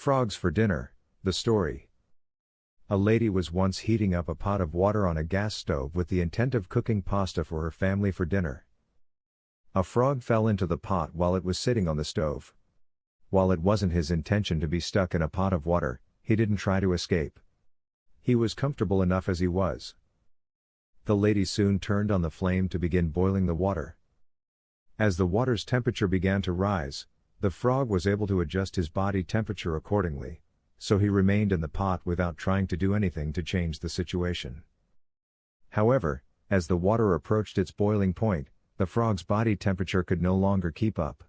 Frogs for dinner, the story. A lady was once heating up a pot of water on a gas stove with the intent of cooking pasta for her family for dinner. A frog fell into the pot while it was sitting on the stove. While it wasn't his intention to be stuck in a pot of water, he didn't try to escape. He was comfortable enough as he was. The lady soon turned on the flame to begin boiling the water. As the water's temperature began to rise, the frog was able to adjust his body temperature accordingly, so he remained in the pot without trying to do anything to change the situation. However, as the water approached its boiling point, the frog's body temperature could no longer keep up.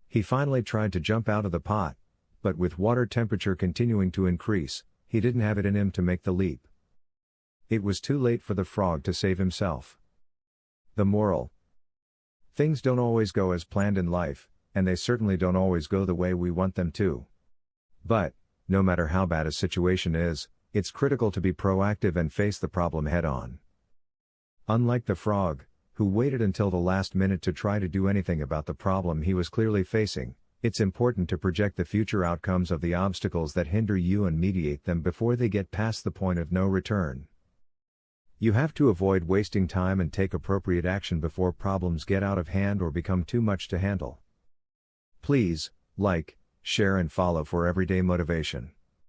He finally tried to jump out of the pot, but with water temperature continuing to increase, he didn't have it in him to make the leap. It was too late for the frog to save himself. The moral: things don't always go as planned in life, and they certainly don't always go the way we want them to. But, no matter how bad a situation is, it's critical to be proactive and face the problem head-on. Unlike the frog, who waited until the last minute to try to do anything about the problem he was clearly facing, it's important to project the future outcomes of the obstacles that hinder you and mediate them before they get past the point of no return. You have to avoid wasting time and take appropriate action before problems get out of hand or become too much to handle. Please, like, share and follow for everyday motivation.